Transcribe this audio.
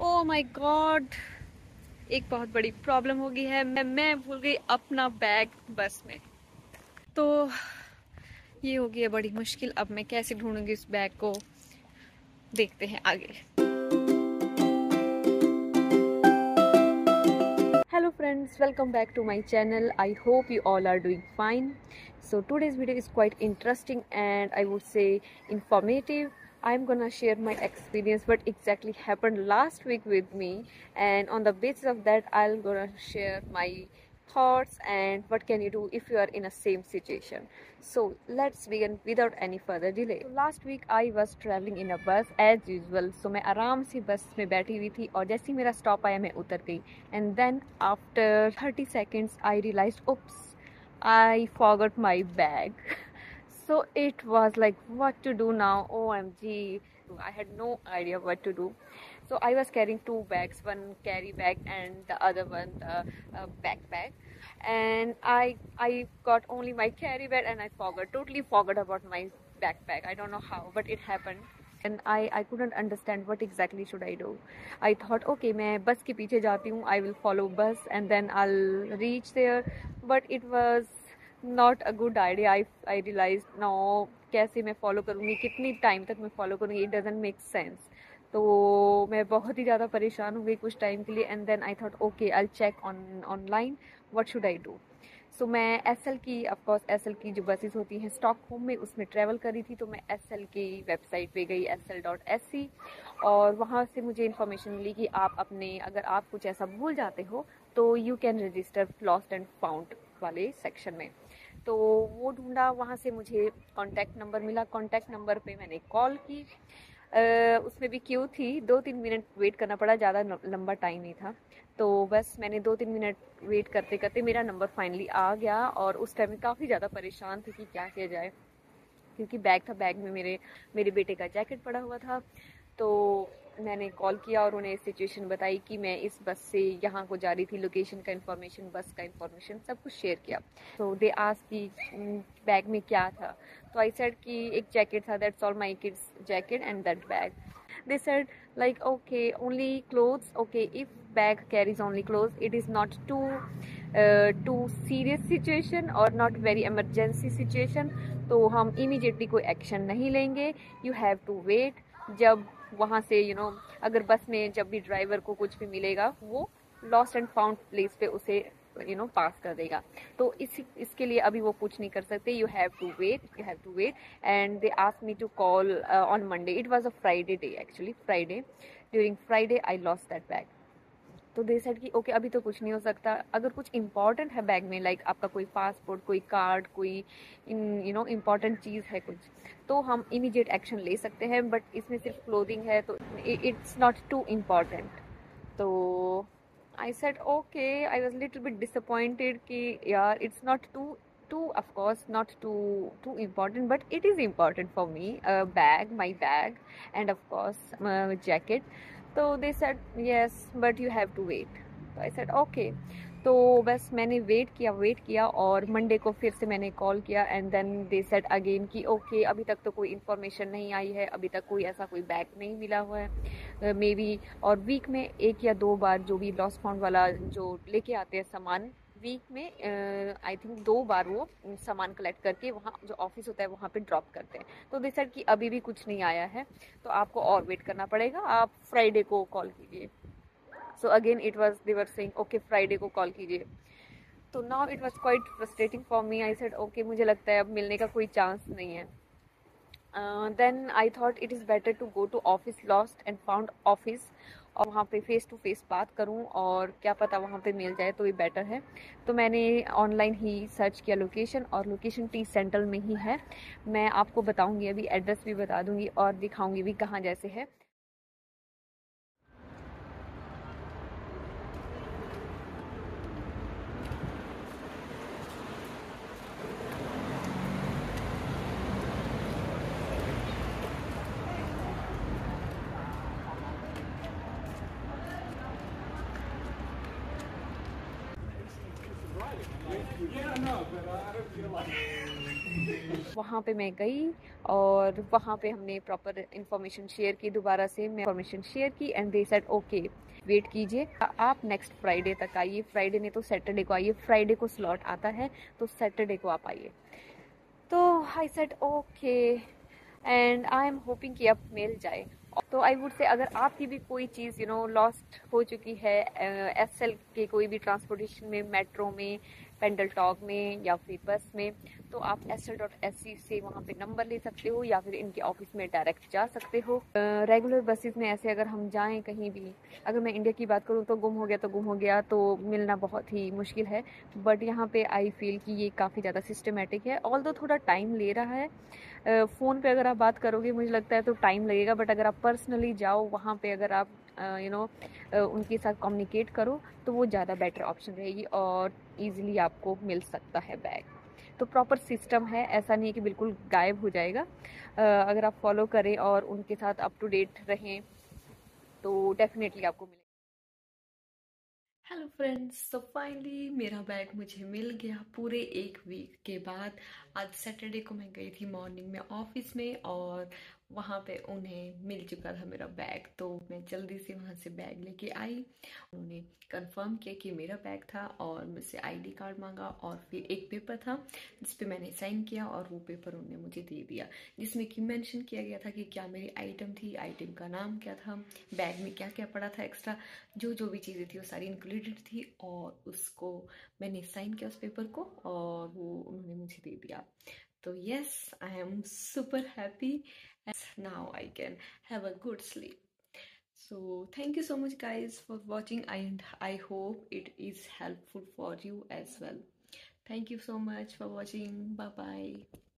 Oh my God, एक बहुत बड़ी प्रॉब्लम हो गई है। मैं भूल गई अपना बैग बस में। तो ये हो गई है बड़ी मुश्किल। अब मैं कैसे ढूंढूंगी इस बैग को, देखते हैं आगे। Hello friends, welcome back to my channel. I hope you all are doing fine. So today's video is quite interesting and I would say informative. I'm gonna share my experience what exactly happened last week with me, and on the basis of that I'll gonna share my thoughts and what can you do if you are in a same situation. So let's begin without any further delay. So last week I was traveling in a bus as usual. So मैं आराम से बस में बैठी हुई थी और जैसे ही मेरा स्टॉप आया मैं उतर गई, and then after 30 seconds I realized, oops, I forgot my bag. So it was like, what to do now? OMG, I had no idea what to do. So I was carrying two bags, one carry bag and the other one the backpack. And I got only my carry bag and I totally forgot about my backpack. I don't know how, but it happened. And I couldn't understand what exactly should I do. I thought, okay, मैं बस के पीछे जाती हूँ, I will follow bus and then I'll reach there. But it was not a good idea. I realized, no, कैसे मैं follow करूँगी, कितनी time तक मैं follow करूँगी, it doesn't make sense. तो मैं बहुत ही ज़्यादा परेशान हो गई कुछ टाइम के लिए. And then I thought okay, I check online what should I do. So मैं एसएल की, ऑफकोर्स एसएल की जो बसेस होती हैं स्टॉकहोम में, उसमें ट्रैवल करी थी. तो मैं एसएल की वेबसाइट पे गई, sl.sc, और वहाँ से मुझे इन्फॉर्मेशन मिली कि आप अपने, अगर आप कुछ ऐसा भूल जाते हो तो you can register lost and found वाले सेक्शन में. तो वो ढूंढा, वहाँ से मुझे कॉन्टैक्ट नंबर मिला. कॉन्टैक्ट नंबर पे मैंने कॉल की. उसमें भी क्यू थी, 2-3 मिनट वेट करना पड़ा, ज़्यादा लंबा टाइम नहीं था. तो बस मैंने 2-3 मिनट वेट करते करते मेरा नंबर फाइनली आ गया. और उस टाइम में काफ़ी ज़्यादा परेशान थी कि क्या किया जाए, क्योंकि बैग था, बैग में मेरे बेटे का जैकेट पड़ा हुआ था. तो मैंने कॉल किया और उन्हें सिचुएशन बताई कि मैं इस बस से यहाँ को जा रही थी, लोकेशन का इन्फॉर्मेशन, बस का इन्फॉर्मेशन सब कुछ शेयर किया. तो दे आस्क्ड कि बैग में क्या था. तो आई सेड कि एक जैकेट था, that's all, my kids jacket and that bag. They said like, okay, only clothes. Okay, if bag carries only clothes, it is not too serious situation or not very emergency situation. तो हम immediately कोई action नहीं लेंगे. You have to wait. जब वहाँ से अगर बस में जब भी ड्राइवर को कुछ भी मिलेगा, वो लॉस्ट एंड फाउंड प्लेस पे उसे पास कर देगा. तो इसके लिए अभी वो कुछ नहीं कर सकते. You have to wait. And they asked me to call on Monday. It was a Friday day, actually Friday. During Friday I lost that bag. तो दे सेड कि ओके, अभी तो कुछ नहीं हो सकता. अगर कुछ इंपॉर्टेंट है बैग में, लाइक आपका कोई पासपोर्ट, कोई कार्ड, कोई इंपॉर्टेंट चीज़ है कुछ, तो हम इमीडिएट एक्शन ले सकते हैं. बट इसमें सिर्फ क्लोथिंग है, तो इट्स नॉट टू इम्पॉर्टेंट. तो I said okay. I was little bit disappointed कि यार, it's not too of course not too important, but it is important for me. Bag, my bag, and of course jacket. So they said yes, but you have to wait. So I said okay. तो बस मैंने wait किया और Monday को फिर से मैंने call किया. And then they said again कि ओके, अभी तक तो कोई इन्फॉर्मेशन नहीं आई है, अभी तक कोई ऐसा कोई बैग नहीं मिला हुआ है. मे बी और वीक में 1 या 2 बार जो भी लॉस्ट फाउंड वाला जो लेके आते हैं सामान, वीक में आई थिंक 2 बार वो सामान कलेक्ट करके वहाँ जो ऑफिस होता है वहाँ पे ड्रॉप करते हैं. तो दे सेड कि अभी भी कुछ नहीं आया है, तो आपको और वेट करना पड़ेगा, आप फ्राइडे को कॉल कीजिए. So again it was, they were saying okay, Friday को कॉल कीजिए. तो now it was quite frustrating for me. I said okay, मुझे लगता है अब मिलने का कोई चांस नहीं है. Then I thought it is better to go to office, lost and found office, और वहाँ पे फेस टू फेस बात करूँ और क्या पता वहाँ पे मिल जाए तो ये बेटर है. तो मैंने ऑनलाइन ही सर्च किया लोकेशन, और लोकेशन टी सेंट्रल में ही है. मैं आपको बताऊँगी, अभी एड्रेस भी बता दूँगी और दिखाऊँगी भी कहाँ जैसे है. वहाँ पे मैं गई और वहाँ पे हमने प्रॉपर इंफॉर्मेशन शेयर की, दोबारा से मैं इंफॉर्मेशन शेयर की and they said okay wait कीजिए, आप नेक्स्ट फ्राइडे तक आइए, फ्राइडे नहीं तो सैटरडे को आइए, फ्राइडे को स्लॉट आता है तो सैटरडे को आप आइए। तो I said okay and I am hoping कि अब मिल जाए। तो आई वुड से अगर आपकी भी कोई चीज़ लॉस्ट हो चुकी है एसएल के कोई भी ट्रांसपोर्टेशन में, मेट्रो में, पेंडल टॉक में या फिर बस में, तो आप SL.SC से वहाँ पे नंबर ले सकते हो या फिर इनके ऑफिस में डायरेक्ट जा सकते हो। रेगुलर बसेस में ऐसे अगर हम जाएं कहीं भी, अगर मैं इंडिया की बात करूँ तो गुम हो गया तो गुम हो गया, तो मिलना बहुत ही मुश्किल है। बट यहाँ पे आई फील कि ये काफ़ी ज़्यादा सिस्टमेटिक है, ऑल्दो थोड़ा टाइम ले रहा है। फ़ोन पे अगर आप बात करोगे मुझे लगता है तो टाइम लगेगा, बट अगर आप पर्सनली जाओ वहाँ पे, अगर आप उनके साथ कम्युनिकेट करो तो वो ज़्यादा बेटर ऑप्शन रहेगी और ईज़िली आपको मिल सकता है बैग। तो प्रॉपर सिस्टम है, ऐसा नहीं है कि बिल्कुल गायब हो जाएगा। अगर आप फॉलो करें और उनके साथ अप टू डेट रहें तो डेफिनेटली आपको मिलेगा। हेलो फ्रेंड्स, तो फाइनली मेरा बैग मुझे मिल गया पूरे एक वीक के बाद। आज सैटरडे को मैं गई थी मॉर्निंग में ऑफिस में और वहाँ पे उन्हें मिल चुका था मेरा बैग, तो मैं जल्दी से वहाँ से बैग लेके आई। उन्होंने कंफर्म किया कि मेरा बैग था और मुझसे आईडी कार्ड मांगा और फिर एक पेपर था जिस पे मैंने साइन किया और वो पेपर उन्होंने मुझे दे दिया, जिसमें कि मेंशन किया गया था कि क्या मेरी आइटम थी, आइटम का नाम क्या था, बैग में क्या क्या पड़ा था एक्स्ट्रा, जो जो भी चीज़ें थी वो सारी इंक्लूडेड थी। और उसको मैंने साइन किया उस पेपर को और वो उन्होंने मुझे दे दिया। तो yes, I am super happy and now I can have a good sleep. So thank you so much guys for watching and I hope it is helpful for you as well. Thank you so much for watching. Bye bye.